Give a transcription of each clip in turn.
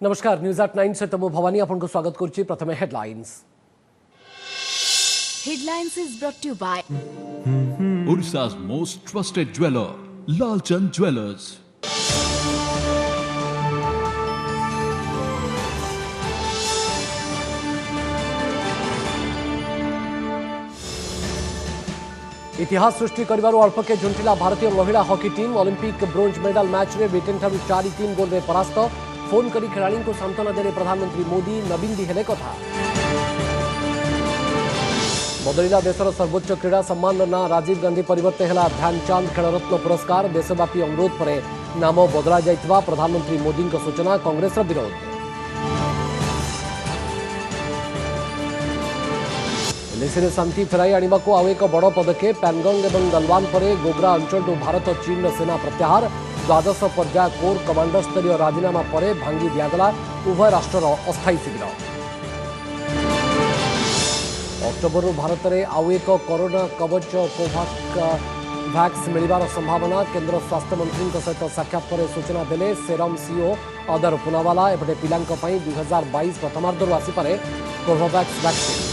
नमस्कार news at 9 सहित मु भवानी आपन को स्वागत करुच्ची। प्रथमे headlines is brought to you by Odisha's most trusted jeweler, Lalchand Jewelers. इतिहास सृष्टि करिबारु अल्पके झुंटिला भारतीय महिला hockey team. Olympic bronze medal match रे ब्रिटेन ठारू 4-3 गोल रे परास्त। फोन करी खेलाड़ी को सांत्वना देले प्रधानमंत्री मोदी। नवीन भी हेले कथा। बदलिला देशर सर्वोच्च क्रीड़ा सम्मान ना राजीव गांधी परिवर्ते हेला ध्यानचंद खेलरत्न पुरस्कार। देशव्यापी अनुरोध पर नाम बदला जाइतबा प्रधानमंत्री मोदी को सूचना। कांग्रेस विरोध। एलएसी शांति फेराई आने को आउ एक बड़ पदक्षेप। पैनगंग और गलवान पर गोग्रा अंचल भारत चीन सेना प्रत्याहार। द्वादश पर्याय कोर कमांडर स्तरीय राजीनामा पर भांगी दिगला उभय राष्ट्र अस्थायी शिविर। अक्टोबर भारत में आउ एक कोरोना कवच कोवैक्स मिलवार संभावना। केंद्र स्वास्थ्य मंत्री सहित साक्षात पर सूचना देले सेरम सीओ अदर पुनावाला। एपटे पिला 2022 प्रथमार्धर आसपे कोवैक्स वैक्सीन।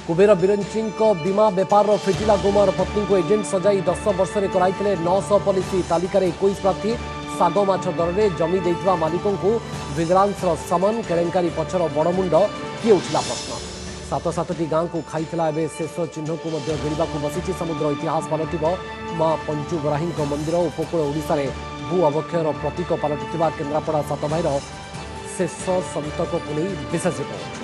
कुबेर बिरंची बीमा बेपार फिटिला गुमर पत्नी को एजेंट सजाई 10 वर्ष में कराई 900 पॉलिसी। तालिकार 21 प्रार्थी। साग माछ दर में जमी देइथिबा मालिकों को विजिलेंस समन। केलेंकारी पछर बड़मुंड किए उठिला प्रश्न। 7-7टी गाँव को खाइथिला एवं शेष चिन्ह को गिरवा बसी समुद्र। इतिहास पलटिब मां पंचुबराही मंदिर। उपकूल ओडिशा रे भू अवक्षयर प्रतीक पलटिथिबा केन्द्रापड़ा सातभाईर शेष संतक को नहीं विशेष रिपोर्ट।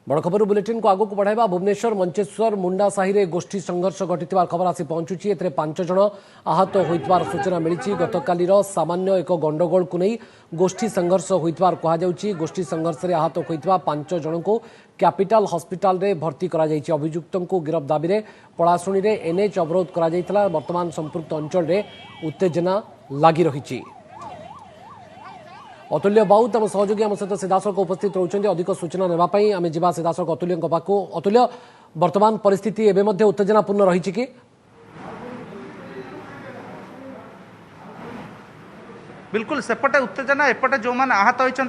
बड़ खबर बुलेटिन को आगू बढ़ाइबा। भुवनेश्वर मंचेश्वर मुंडा साहि रे गोष्ठी संघर्ष घटिथिबार खबर आसी पहुंचुची। एतरे 5 जण आहत होइतबार सूचना मिलिछि। गतकालीर सामान्य एक गंडगोल को नहीं गोष्ठी संघर्ष होइतबार कहा जाउछि। गोष्ठी संघर्ष रे आहत होइतबा 5 जण को कैपिटल हॉस्पिटल रे भर्ती करा जाइछि। अभियुक्तों को गिरफ दाबी रे पଳାଶୁଣୀ रे एनएच अवरोध करा जाइतला। वर्तमान संपृक्त अंचल रे उत्तेजना लागि रहिछि। अतुल्य बाउत आम सहयोगी आम सहित सीधासख उपस्थित रोचंदी। अधिक सूचना नेबाई आम जा सीधासख अतुल्य पाखु। अतुल्य वर्तमान परिस्थिति एवं उत्तेजनापूर्ण रही कि बिल्कुल सेपटे उत्तेजना एपटे जो मैंने आहत होती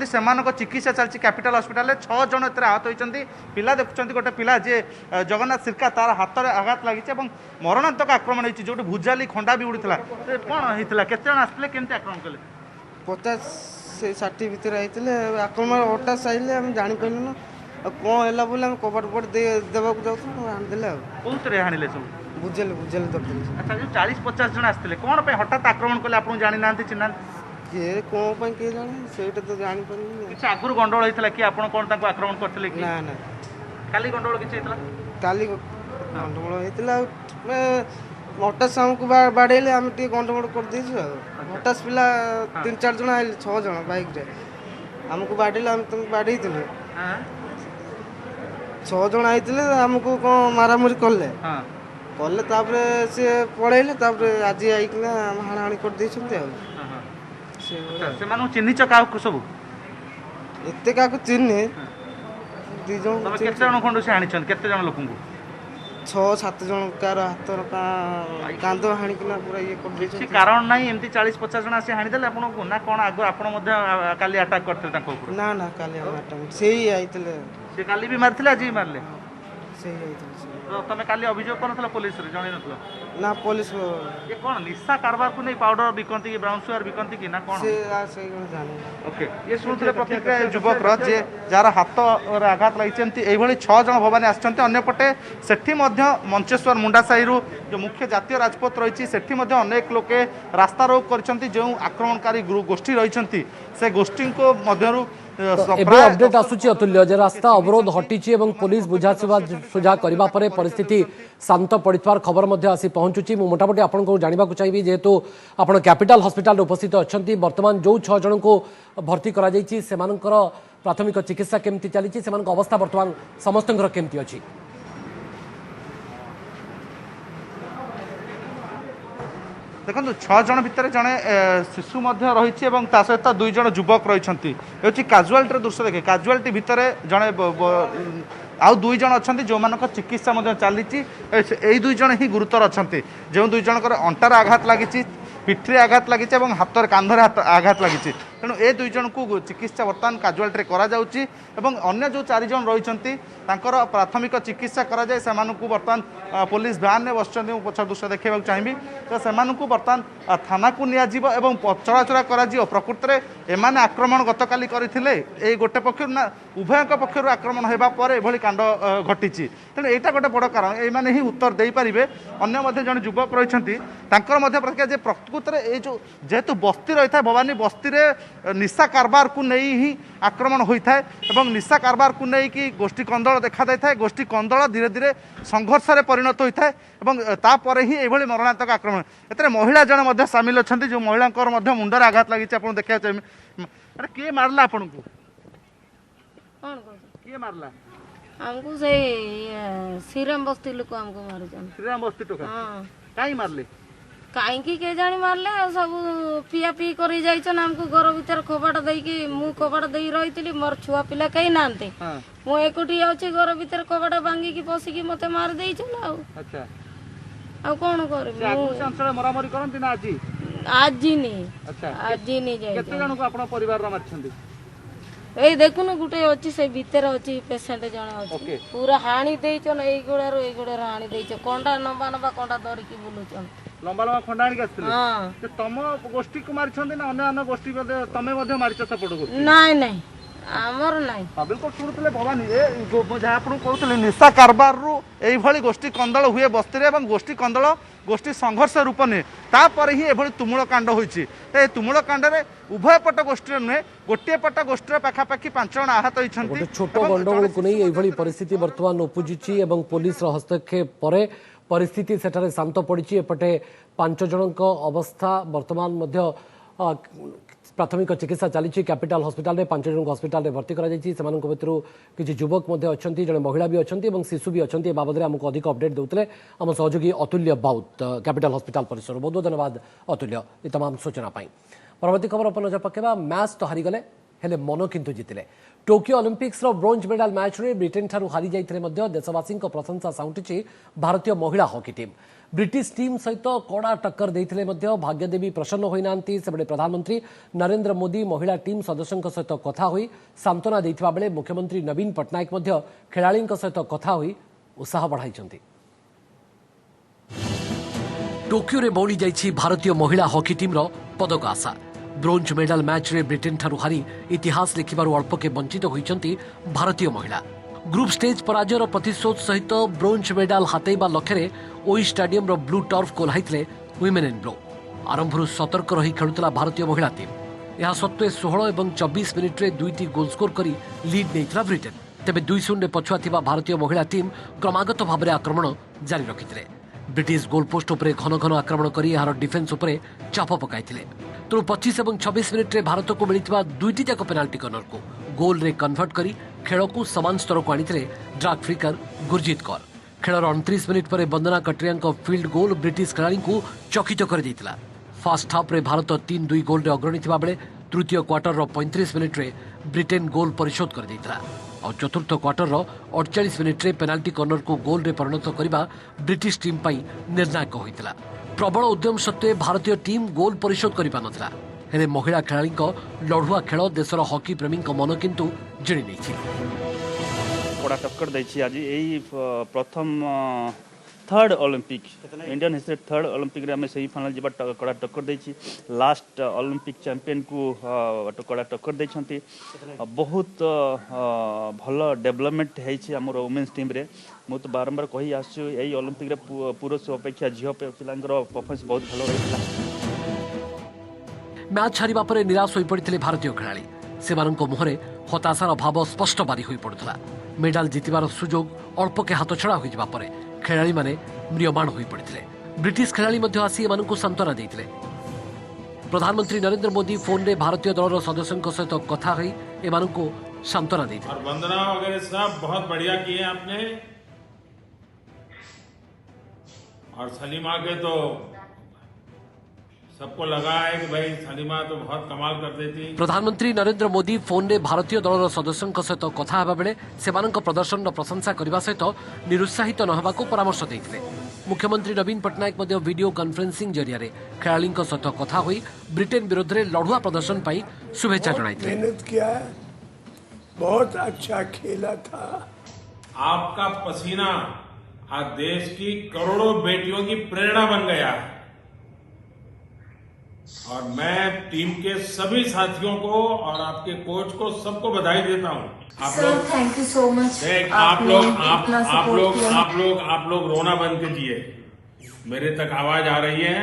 चिकित्सा चलती कैपिटल हॉस्पिटल 6 जन एत आहत होती। पिला देखुं गोटे पिला जे जगन्नाथ सिरका तार हाथ में आघात लगी मरणांतक आक्रमण होती जो भुजाली खंडा भी उड़ीला। कौन होता केते जन आसले केमती आक्रमण कले? 50-60 भितर आइले आक्रमण हठात आइले आम जापारू ना कौन है बोले आम कबाट पट देवाक जाऊँ आनिदेले। कौन आनिले सब बुझेले बुझेले दरकार। अच्छा जो 40-50 जन आसते कौन हठात आक्रमण कले आप जानी ना चिन्हा किए कौन किए जाने से तो जापार किसी आगुरी गंडगोल होता कि आप कौन आक्रमण करते कि ना ना काली गंडगोल किसी काली गंडगोल होता हटात आमको बाड़े आम गंडगोल कर हटात पिला 3-4 जन आए 6 जन बाइक रे आमको बाड़े आम तुम बाड़े 6 जन आते आमको कौन मारामारी कले कले सी पलैले आज आईकिना हाणाहाणी कर चिन्हिच क्या सब एत क्या चिन्हे 2 जन केते जन खंड से आनी केते जन लोक 6-7 जन कार हाथ कांद हाणिकिना पूरा ये कर कारण ना एमती 40-50 जन आसी हाणीदेले आपको ना कौन आग आप काली अटाक करते ना ना काली अटाक से ही आइतले से काली भी मारथिले आज भी मारले से ही आइतले तो तमे काली अभियोग करनथला पुलिस रे जणे नथला ना पुलिस ये कौन निशा कारबार को नहीं पाउडर बिकंती की ब्राउन सुगर बिकंती की ना कौन से जाने ओके ये सुनथले प्रतिक्रिया युवक र जे जार हाथ रे आघात लागिचंती एई भली 6 जन भवानी आछंती। अन्य पटे सेठी मध्य मंचेश्वर मुंडा साही रु जो मुख्य जातीय राजपथ रही सेठी मध्य अनेक लोके रास्ता रोक करछंती जो आक्रमणकारी गोष्ठी रहिचंती से गोष्ठी को मध्यरु अपडेट आसुची अतुल्य जे रास्ता अवरोध हटी पुलिस बुझासुझा करने पर परिस्थिति शांत पड़ार खबर आसी पहुंचुची। मोटामोटी आपको जानवा चाहिए जेहेतु आप कैपिटल हॉस्पिटल उपस्थित अच्छा बर्तमान जो 6 जन को भर्ती कर प्राथमिक चिकित्सा केमती चली अवस्था बर्तमान समस्त केमती अच्छी? देखो 6 जन भितर जड़े शिशु रही सहित 2 जन युवक रही काजुआलिटी दृश्य देखे काजुआलिटी भितर जड़े आउ 2 जन अच्छा जो मान चिकित्सा चली 2 जन ही गुरुतर अच्छा जो 2 जनकर अंटार आघात लगी ପିଠିରେ ଆଘାତ ଲାଗିଛି ଏବଂ ହାତରେ କାନ୍ଧରେ ଆଘାତ ଲାଗିଛି। ତେଣୁ ଏ 2 ଜଣଙ୍କୁ ଚିକିତ୍ସା ବର୍ତ୍ତମାନ କାଜୁଆଲିଟିରେ କରାଯାଉଛି ଏବଂ ଅନ୍ୟ ଯେଉଁ 4 ଜଣ ରହିଛନ୍ତି ତାଙ୍କର ପ୍ରାଥମିକ ଚିକିତ୍ସା କରାଯାଏ। ସେମାନଙ୍କୁ ବର୍ତ୍ତମାନ ପୋଲିସ ଭ୍ୟାନ୍ରେ ବସିଛନ୍ତି। ମୁଁ ପଛ ଦୃଶ୍ୟ ଦେଖାଇବାକୁ ଚାହିଁବି ତ ସେମାନଙ୍କୁ ବର୍ତ୍ତମାନ ଥାନାକୁ ନିଆଯିବ ଏବଂ ପଚରାଉଚରା କରାଯିବ। ପ୍ରକୃତରେ ଏମାନେ ଆକ୍ରମଣ ଗତକାଲି କରିଥିଲେ ଏଇ ଗୋଟେ ପକ୍ଷରୁ ନା ଉଭୟଙ୍କ ପକ୍ଷରୁ ଆକ୍ରମଣ ହେବା ପରେ ଏଭଳି କାଣ୍ଡ ଘଟିଛି। ତେଣୁ ଏଇଟା ଗୋଟେ ବଡ଼ କାରଣ, ଏମାନେ ହିଁ ଉତ୍ତର ଦେଇପାରିବେ। ଅନ୍ୟ ମଧ୍ୟ ଜଣେ ଯୁବକ ରହିଛନ୍ତି ତାଙ୍କର ମଧ୍ୟ ପ୍ରତିକ୍ରିୟା ଯେ ପ୍ରକୃତରେ ଏଇ ଯେଉଁ ଯେହେତୁ ବସ୍ତି ରହିଥାଏ ଭବାନୀ ବସ୍ତିରେ ନିଶା କାରବାରକୁ ନେଇ ହିଁ ଆକ୍ରମଣ ହୋଇଥାଏ ଏବଂ ନିଶା କାରବାରକୁ ନେଇକି ଗୋଷ୍ଠୀ କନ୍ଦଳ ଦେଖାଯାଇଥାଏ। ଗୋଷ୍ଠୀ କନ୍ଦଳ ଧୀରେ ଧୀରେ ସଂଘର୍ଷରେ ପରିଣତ ହୋଇଥାଏ ଏବଂ ତାପରେ ହିଁ ଏଭଳି ମରଣାନ୍ତକ ଆକ୍ରମଣ। ଏଥିରେ ମହିଳା ଜଣେ ମଧ୍ୟ ସାମିଲ ଅଛନ୍ତି ଯେଉଁ ମହିଳାଙ୍କର ମଧ୍ୟ ମୁଣ୍ଡରେ ଆଘାତ ଲାଗିଛି। ଆପଣ ଦେଖିବାକୁ ଚାହିଁବେ ଆରେ କିଏ ମାରିଲା ଆପଣଙ୍କୁ? କିଏ ମାରିଲା? हमको से श्रीराम बस्ती लोक हमको मारे जान ଶ୍ରୀରାମ ବସ୍ତି ଟୋକା କାହିଁ ମାରିଲେ? काई के जानी मारले सब पिया पी करी जाइछन हमको घर भीतर कबाट देकी मु कबाट देई रहितली मोर छुआ पिला कहीं नांते मु एकोटी आउछि घर भीतर कबाट भांगी की पसी की मते मार देइछन आ अच्छा आ कोन करे ସେ ଆଗରୁ ସେ ଅଞ୍ଚଳରେ ମରାମରି କରନ୍ତି ନା ଆଜି? आज नी अच्छा आज नी जाई କେତେ ଜଣଙ୍କୁ ଆପଣ ପରିବାରର ମାରିଛନ୍ତି? ए देखुन गुटे अछि से भीतर अछि पेशेंट जण अछि पूरा हाणी देइछन एई गोड़ार हाणी देइछ कोंडा नंबा नंबा कोंडा धरि की बुलुछन लंबा लंबा खंडा आनिक आसଥିଲେ ସେ ତମ ଗୋଷ୍ଠୀ କୁ ମାରିଛନ୍ତି ନା ଅନ୍ୟ ଅନ୍ୟ ଗୋଷ୍ଠୀ ତମେ ମଧ୍ୟ ମାରିଛ ସେପଟକୁ? ନାଇଁ ନାଇଁ ଆମର ନାଇଁ ବିଲକୁଲ ଶୁଣୁଥିଲେ ଭବାନୀ ଯାହା ଆପଣ କହୁଥିଲେ ନିଶା କାରବାରରୁ ଏଇଭଳି ଗୋଷ୍ଠୀ କନ୍ଦଳ ହୁଏ ବସ୍ତିରେ ଏବଂ ଗୋଷ୍ଠୀ କନ୍ଦଳ ଗୋଷ୍ଠୀ ସଂଘର୍ଷ ରୂପ ନିଏ। ତାପରେ ହିଁ ଏଭଳି ତୁମୁଳ କାଣ୍ଡ ହୋଇଛି। ଏ ତୁମୁଳ କାଣ୍ଡରେ ଉଭୟ ପଟ ଗୋଷ୍ଠୀର ନୁହେଁ ଗୋଟିଏ ପଟ ଗୋଷ୍ଠୀର ପାଖାପାଖି 5 ଜଣ ଆହତ ହୋଇଛନ୍ତି। ଛୋଟ ଗଣ୍ଡଗୋଳକୁ ନେଇ ଏଇଭଳି ପରିସ୍ଥିତି ବର୍ତ୍ତମାନ ଉପୁଜିଛି ଏବଂ ପୋଲିସର ହସ୍ତକ୍ଷେପ ପରେ ପରିସ୍ଥିତି ସେଠାରେ ଶାନ୍ତ ପଡ଼ିଛି। ଏପଟେ 5 ଜଣଙ୍କ ଅବସ୍ଥା ବର୍ତ୍ତମାନ ମଧ୍ୟ प्राथमिक चिकित्सा चली कैपिटल हॉस्पिटल में 5 जन हॉस्पिटल में भर्ती करा भर किसी युवक जड़े महिला भी अच्छा शिशु भी अच्छा बाबद में आमको अधिक अपडेट देते आम सहयोगी अतुल्य बाउत कैपिटल हॉस्पिटल परिसर बहुत बहुत धन्यवाद अतुल्य ये तमाम सूचना परवर्ती खबर अपन नजर पकेबा। मैच तो हारीगले हेले मन किंतु जीतिले। Tokyo Olympics bronze medal match रे ब्रिटेन ठारू हारी जाइथिले मध्य देशवासी प्रशंसा साउंटिछि भारतीय महिला हॉकी टीम। ब्रिटिश टीम सहित कड़ा टक्कर देइथिले मध्य भाग्यदेवी प्रसन्न होइनांती। सेबडे प्रधानमंत्री नरेंद्र मोदी महिला टीम सदस्यों सहित कथा होई सांत्वना देइथिबा बेले मुख्यमंत्री नवीन पटनायक मध्य खेलाड़ीଙ୍କ सहित कथा होई उत्साह बढ़ाइछंती। टोकियो रे बौली जाइछि भारतीय महिला हॉकी टीम रो पदक आशा। ब्रोंज मेडल मैच रे ब्रिटेन ठारू हारी इतिहास लिखिबार अल्पके वंचित होइछंती भारतीय महिला। ग्रुप स्टेज पराजयर प्रतिशोध सहित ब्रोंज मेडल हातेबा लक्ष्य ओई स्टाडियम रो ब्लू टर्फ कोल्हाइथिले वुमेन इन ब्लू। आरंभरू सतर्क रही खेलुतला भारतीय महिला टीम। यह सत्वे 16 और 24 मिनिट रे 2टी गोल स्कोर करी लीड नेइथिला ब्रिटेन। तेबे 2-0 रे पछुआ थिबा भारतीय महिला टीम क्रमागत भाबरे आक्रमण जारी रखिथिले। ब्रिटिश गोलपोस्ट उपरे घन घन आक्रमण करी यार डिफेन्स उपरे चाप पकाइथिले। तेणु 25 और 26 मिनिट रे भारत को मिलिथिबा 2टी जाक पेनाल्टी कर्नर को गोल रे कन्वर्ट करी खेल को समान स्तर को आनिथिले ड्राग फ्रिकर गुरजीत कौर। खेलर 29 मिनिट पर वंदना कटरिया फील्ड गोल ब्रिटिश खेलाड़ी को चकित कर देइथिला। फर्स्ट हाफ रे भारत 3-2 गोल रे अग्रणी थिबा बेले तृतीय क्वार्टर 35 मिनिट रे ब्रिटेन गोल परिशोध कर देइथिला और चतुर्थ क्वार्टर 48 मिनिट रे पेनाल्टी कर्नर को गोल रे परिणत करबा ब्रिटिश टीम पई निर्णायक होइथिला। प्रबल उद्यम सत्वे भारतीय टीम गोल परिशोध करि पानथिला। हेले महिला खेलाड़ी लढ़ुआ खेल देशर हॉकी प्रेमी मन किंतु जिणी नहीं। कड़ा टक्कर दी आज यही प्रथम third Olympic Indian history third Olympic रे हमें सेमीफाइनल जब कड़ा टक्कर दी। लास्ट ओलंपिक चैंपियन को कड़ा टक्कर देती। बहुत भल डेवलपमेंट होम वुमेन्स टीम रे। मु तो बारंबार कही आसु यही ओलंपिक रे पुरुष अपेक्षा झील पिलांकर परफॉर्मेंस बहुत भल रही। मैच हारिबा परे निराश होई पड़िथिले भारतीय खेलाड़ी। सेमानंको मुहरे हताशार भाव स्पष्ट बारी होई पड़ुथला। मेडल जितिबार सुजोग अल्पके हाथछड़ा होई जिबा परे खेलाड़ी माने म्रियमाण होई पड़िथिले। ब्रिटिश खेलाड़ी मध्य आसी एमानंको सांत्वना देइथिले। प्रधानमंत्री नरेंद्र मोदी फोन रे भारतीय दलर सदस्यों सहित कथा होई एमानंको सांत्वना देइथिले। और वंदना वगैरह सब बहुत बढ़िया किए आपने। और सलीमा के तो सबको लगा है कि भाई सलीमा तो बहुत कमाल कर देती। प्रधानमंत्री नरेंद्र मोदी फोन रे भारतीय दलर सदस्यों सहित कथा हेबा बेले सेमानंक प्रदर्शन प्रशंसा करने सहित निरुत्साहित न हेबाकू परामर्श देइथिले। मुख्यमंत्री नवीन पट्टनायक मध्य वीडियो कॉन्फ्रेंसिंग जरिए खेलाड़ी सहित कथा हुई ब्रिटेन विरोध में लड़ुआ प्रदर्शन पर शुभेच्छा जणाई। मेहनत किया है, बहुत अच्छा खेला था। आपका पसीना आज देश की करोड़ों बेटियों की प्रेरणा बन गया है और मैं टीम के सभी साथियों को और आपके कोच को सबको बधाई देता हूं। Sir thank you so much. आप लोग रोना बंद कीजिए, मेरे तक आवाज आ रही है।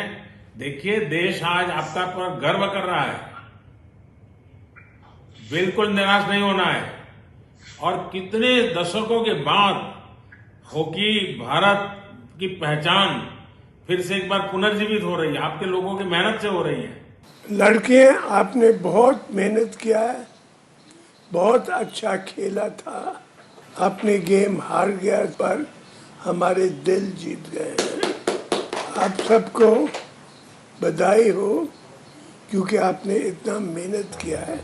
देखिए देश आज आपका पर गर्व कर रहा है, बिल्कुल निराश नहीं होना है। और कितने दशकों के बाद हॉकी भारत की पहचान फिर से एक बार पुनर्जीवित हो रही है, आपके लोगों की मेहनत से हो रही है। लड़के आपने बहुत मेहनत किया है, बहुत अच्छा खेला था। अपने गेम हार गया पर हमारे दिल जीत गए हैं। आप सबको बधाई हो क्योंकि आपने इतना मेहनत किया है।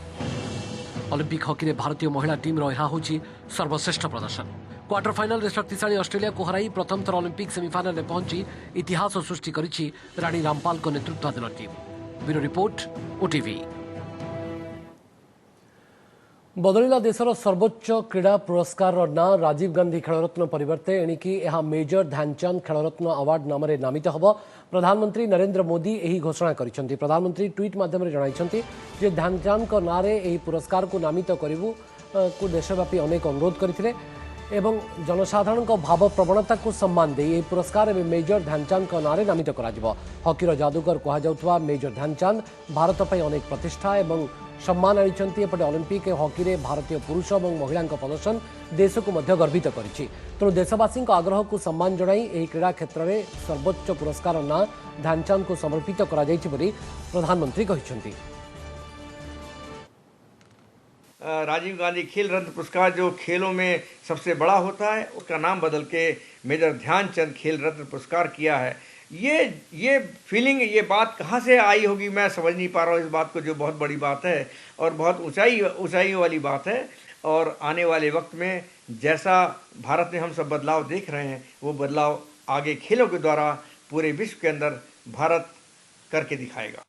ओलंपिक हॉकी में भारतीय महिला टीम रहा होची सर्वश्रेष्ठ प्रदर्शन। क्वार्टर फाइनल में शक्तिशाली ऑस्ट्रेलिया को हराई प्रथम थर ओलंपिक सेमिफाइनल में पहुंची इतिहास सृष्टि करिछि रानी रामपाल को नेतृत्वाधीन टीम। Bureau report OTV. बदलिला देशर सर्वोच्च क्रीड़ा पुरस्कार ना राजीव गांधी खेलरत्न परिवर्ते एणिकी यह मेजर ध्यानचंद खेलरत्न अवार्ड नाम नामित होब। प्रधानमंत्री नरेंद्र मोदी यही घोषणा करिसेंति। प्रधानमंत्री ट्वीट माध्यम जणाइछंति जे ध्यानचंद को नारे यही पुरस्कार को नामित करिवु को देशव्यापी अनेक अनुरोध करथिले एवं जनसाधारण भाव प्रवणता को सम्मान दे यह पुरस्कार एवं मेजर ध्यानचंद नारे नामित करा। हॉकीर जादूगर कहुवा मेजर ध्यानचंद भारत पर अनेक प्रतिष्ठा एवं सम्मान आनिछंती। एपटे ओलंपिक हॉकी रे भारतीय पुरुष और महिला प्रदर्शन देश को मध्य गर्वित करिछि। तेणु देशवासी आग्रह को सम्मान जणाई एही क्रीड़ा क्षेत्र में सर्वोच्च पुरस्कार ना ध्यानचंद को समर्पित करा जायछि बोली प्रधानमंत्री कहिछंती। राजीव गांधी खेल रत्न पुरस्कार जो खेलों में सबसे बड़ा होता है उसका नाम बदल के मेजर ध्यानचंद खेल रत्न पुरस्कार किया है। ये फीलिंग, ये बात कहाँ से आई होगी मैं समझ नहीं पा रहा हूँ इस बात को, जो बहुत बड़ी बात है और बहुत ऊंचाई वाली बात है। और आने वाले वक्त में जैसा भारत में हम सब बदलाव देख रहे हैं वो बदलाव आगे खेलों के द्वारा पूरे विश्व के अंदर भारत करके दिखाएगा।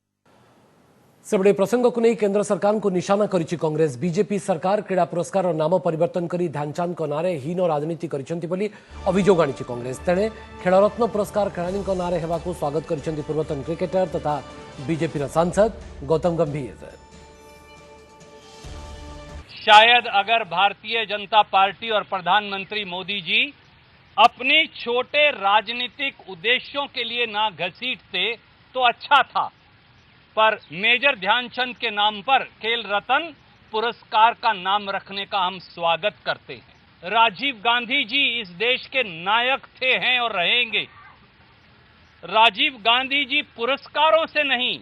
सेबड़े प्रसंग को नहीं केंद्र सरकार को निशाना करिछि कांग्रेस। बीजेपी सरकार क्रीड़ा पुरस्कार नाम परिवर्तन करी ध्यानचंद को नारे हीन राजनीति करिसेंति बोली अभियोग आनिछि कांग्रेस। तेणे खेलरत्न पुरस्कार खेलाड़ी नारे हेबाकु स्वागत करिसेंति पूर्वतन क्रिकेटर तथा बीजेपी सांसद गौतम गंभीर। शायद अगर भारतीय जनता पार्टी और प्रधानमंत्री मोदी जी अपने छोटे राजनीतिक उद्देश्यों के लिए ना घसीटते तो अच्छा था, पर मेजर ध्यानचंद के नाम पर खेल रत्न पुरस्कार का नाम रखने का हम स्वागत करते हैं। राजीव गांधी जी इस देश के नायक थे, हैं और रहेंगे। राजीव गांधी जी पुरस्कारों से नहीं,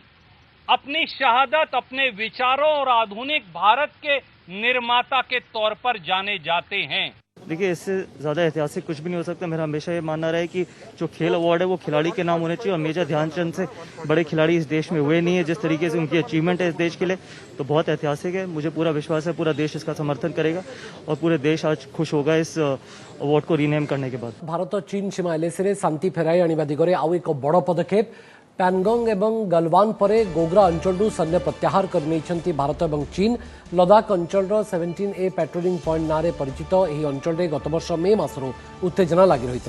अपनी शहादत, अपने विचारों और आधुनिक भारत के निर्माता के तौर पर जाने जाते हैं। देखिए, इससे ज़्यादा ऐतिहासिक कुछ भी नहीं हो सकता। मेरा हमेशा ये मानना रहा है कि जो खेल अवार्ड है वो खिलाड़ी के नाम होने चाहिए और मेजर ध्यानचंद से बड़े खिलाड़ी इस देश में हुए नहीं है। जिस तरीके से उनकी अचीवमेंट है इस देश के लिए तो बहुत ऐतिहासिक है। मुझे पूरा विश्वास है पूरा देश इसका समर्थन करेगा और पूरे देश आज खुश होगा इस अवार्ड को रीनेम करने के बाद। भारत चीन सीमा एलएसी शांति फेराई आने दिगरे आउ एक बड़ पदक्षेप। पैनगोंग एवं गलवान परे गोग्रा अंचल सैन्य प्रत्याहार कर भारत और चीन। लदाख अंचल 17A पेट्रोलिंग पॉइंट ना परिचित यह अंचल गत वर्ष मे मासरू उत्तेजना लगी रही।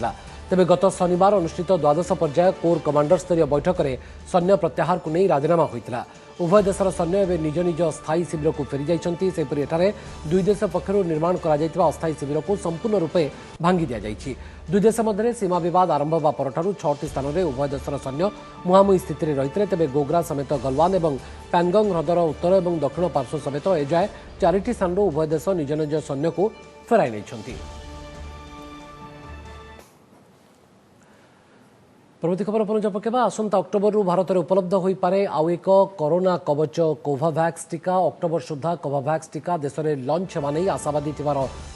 तेज गत शनिवार अनुष्ठित द्वादश पर्याय कोर कमांडर स्तरीय बैठक में सैन्य प्रत्याहार को नहीं राजीनामा होता। उभय देशर सैन्य एवं निज निज स्थायी शिविर को फेरी जाइछन्ति। एठारे दुई देश पक्षर निर्माण करा अस्थायी शिविर को संपूर्ण रूपे भांगी दिया जाइछि। दुई देश मध्य सीमा बद आरंभ होगा परठारु 6टी स्थान में उभय देशर सैन्य मुहांमुही स्थित रही। तेज गोग्रा समेत गलवान और पैनगोंग ह्रदर उत्तर और दक्षिण पार्श्व समेत एजाए 4टी स्थान उभय देश निज निज सैन्य को फेराई नहीं। परवर्ती खबर पर नजर पकेबा। आसंता अक्टोबर भारत में उपलब्ध हो पारे आउ एक कोरोना कवच कोवावैक्स टीका। अक्टोबर सुधा कोवावैक्स टीका देश में लंच होगा नहीं आशावादी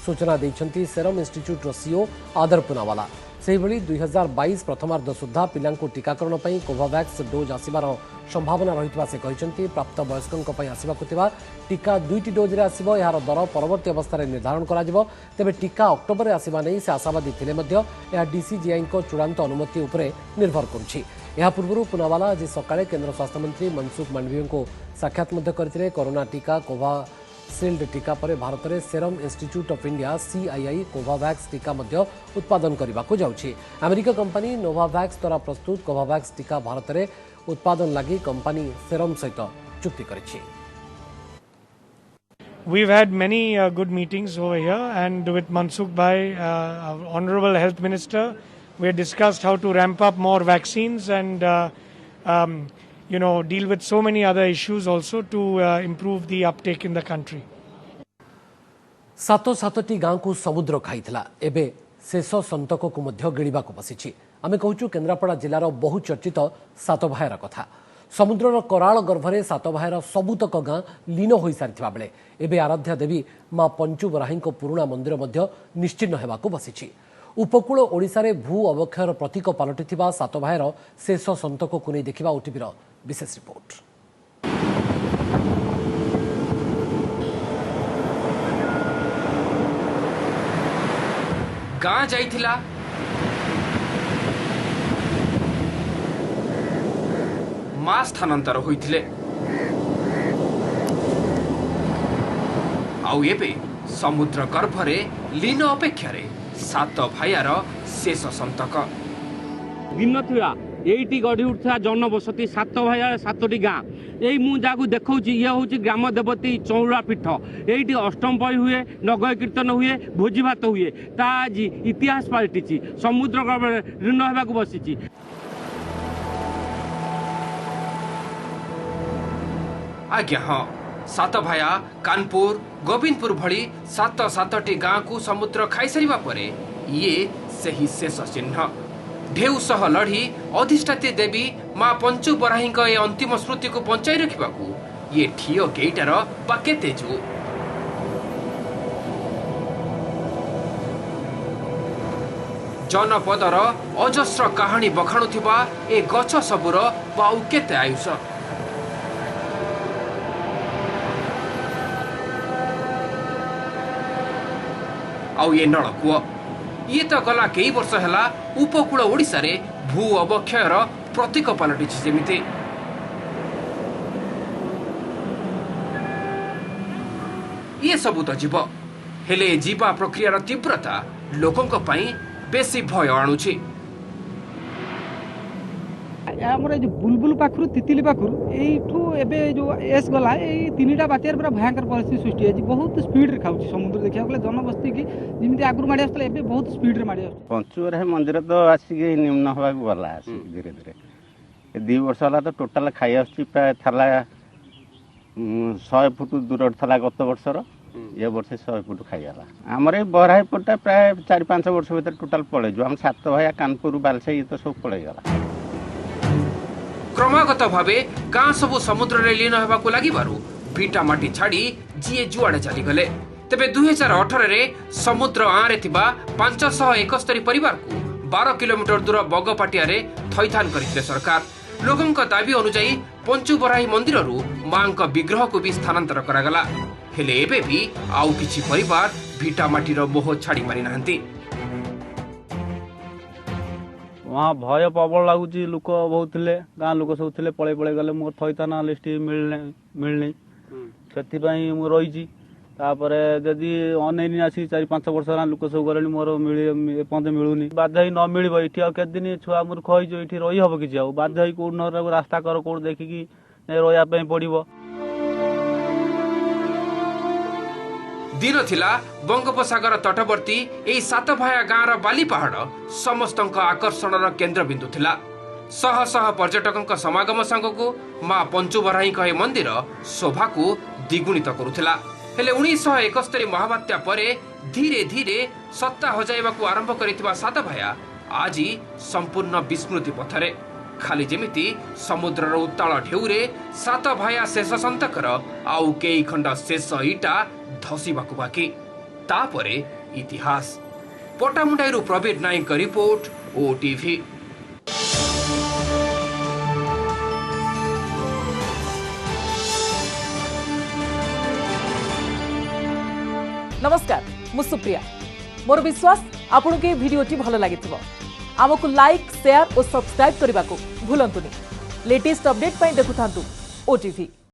सूचना देते सेरम इंस्टीट्यूट सीईओ आदर पूनावाला। सेहिभଳି 2022 प्रथमार्ध सुधा पिलांको टीकाकरण पई कोवावैक्स डोज आसिबार संभावना रहितबा से कहिसेंती। प्राप्त वयस्कंक पई आसिबाकु थिबा टीका 2टी डोज रे आसिबो। यार दर परवर्ती अवस्था रे निर्धारण करा जिवो। तेबे टीका अक्टोबर रे आसिबा नै से आशावादी थिले मध्य या डीसीजीआई को चूड़ांत अनुमति उपरे निर्भर करुछि। यह पूर्व पुनावाला आज सकाळे केंद्र स्वास्थ्य मंत्री मनसुख मांडविया को साक्षात मध्य करथिले। कोरोना टीका कोवाशील्ड टीका पर भारत में serum institute of India CII Covovax टीका मध्य उत्पादन करने को जाउछि। अमेरिका कंपनी नोवावैक्स द्वारा प्रस्तुत कोवावैक्स टीका भारत में उत्पादन लगी कंपनी सेरम सहित चुक्ति करिछि। We've had many good meetings over here, and with Mansukh Bhai, our Honorable Health Minister, we had discussed how to ramp up more vaccines and deal with so many other issues also to improve the uptake in the country. सातटी गाँव को समुद्र खाइथिला एबे शेष संतक को मध्य गिड़िबा को बसिछि। आमे कहूछु केन्द्रापड़ा जिलार बहुचर्चित सातभायर कथा। समुद्रर कराल गर्भरे सातभायर सबुतक गाँ लीन होई सारिथिबा बेले एबे आराध्या देवी मां पंचुबराही पुराणा मंदिर मध्य निश्चिन्न हेबाकु बसिछि। उपकूल ओडिशारे भू अवक्षयर प्रतीक पलटिथिबा सातभायर शेष संतक को नहीं देखिबा ओटीवीर विशेष रिपोर्ट। गाँ जाइथिला मां स्थानांतर होइथिले आउ एबे समुद्र गर्भरे लीन अपेक्षारे सात भाइयार शेष संतक दिन थिया एटी गढ़ी उठा जनबसती सात भाइयार सातटी गाँ यही मु जाकू देखौछि ये होछि ग्राम देवती चौरा पीठ एटी अष्टम पई हुए नगय कीर्तन हुए भोजी भात हुए ता आज इतिहास पलटिछि समुद्र गर्भरे लीन हेबाकू बसिछि। आज्ञा हाँ सात भाया कानपुर गोविंदपुर भली सातटी गाँ को समुद्र खाई सारिबा परे ये सही शेष चिन्ह ढेउ सह लड़ी अधिष्ठात्री देवी मां पंचु बराही ए अंतिम स्मृति को बंचाई रखिबाकू ये ठियो केइटार बाके तेजु जनपदर अजस्र कहानी बखाणुथिबा ए गछ सबुर बाउ केते आयुष आउ ये नलकूଅ ये तो गला कई वर्ष है उपकूल ओडिशा रे भू अवक्षयर प्रतीक पलटिछि जेमिति ये सबू तो जीव हेले जीवा प्रक्रियार तीव्रता लोकंक पई बेसी भय आणुछि। आमर जो बुलबुल पाखरु तितिली पाखरु एठू एबे जो एस गला ए तीनटा बात्यार पूरा भयंकर परिस्थिति सृष्टि है बहुत स्पीड रे खाउछि समुद्र देखिया गले जनबस्ती की जिमिति आगुर माडी आस्तले एबे बहुत स्पीड रे माडी आस्तले पंचुबराही मंदिर तो आसी निम्न होबा गला धीरे धीरे 2 वर्ष होला तो टोटल खाई आछि प्राय थला 100 फुट दूर थला गत वर्षर ये वर्ष 100 फुट खाई गला हमरे बराही पटा प्राय 4-5 वर्ष भीतर टोटल पळे जो हम सात भाया कानपुर बालसे ये तो सब पळे गला। क्रमागत भावे गाँ सबु समुद्र रे लीन हेबाकू लागिबारु भिटा माटी छाड़ी जीए जुआड़े चली गले। तेबे 2018 रे समुद्र आरे थिबा 571 परिवार को 12 किलोमीटर दूर बगपाटिया रे थैथान करथिले सरकार। लोकंक दाबी अनुसार पंचुबराही मंदिररू मांक विग्रह को भी स्थानांतर करागला हेले एबे भी आउ किछि परिवार भिटा माटीर मोह छाड़ी मारि नाहंती। वहाँ भय प्रबल लगुच लोक बहुत थे गाँ लोक सब थे पड़े पड़े गले मोर थैथान लिस्ट मिलनी से रही जदि अनैनी आसी 4-5 वर्ष लोक सब गले मोर एपर्त मिलूनी बाध्य न मिल ये के दिन छुआ मूर्ख ये रही हम कि बाध्य कौन रास्ता कर कौन देखिकी रही पड़ो। दिन थिला बंगोपसागर तटवर्ती एई सातभाया गाँर बाली पहाड़ समस्तंक आकर्षणर केन्द्र बिंदु थिला। शह शह पर्यटकंक समागम सांगकू मां पंचुबराही ए मंदिर शोभा को द्विगुणित करुथिला। हेले 1971 महाबात्या परे धीरे धीरे सत्ता हजाइबाकू आरंभ करिथिबा सातभाया आज संपूर्ण विस्मृति पथरे खाली जेमिति समुद्रर उत्ताल ढेउरे सात भाया शेष संतकर आउ केई खंड शेष इटा धसीबाकू बाकी तापरे इतिहास पटामुंडाई प्रवीण नाईक का रिपोर्ट ओटीवी। नमस्कार मु सुप्रिया मोर विश्वास आपन के वीडियोटी भल लगी आमको लाइक शेयर और सब्सक्राइब करने को भूलंतुनि लेटेस्ट अपडेट देखुथांतु ओटीवी।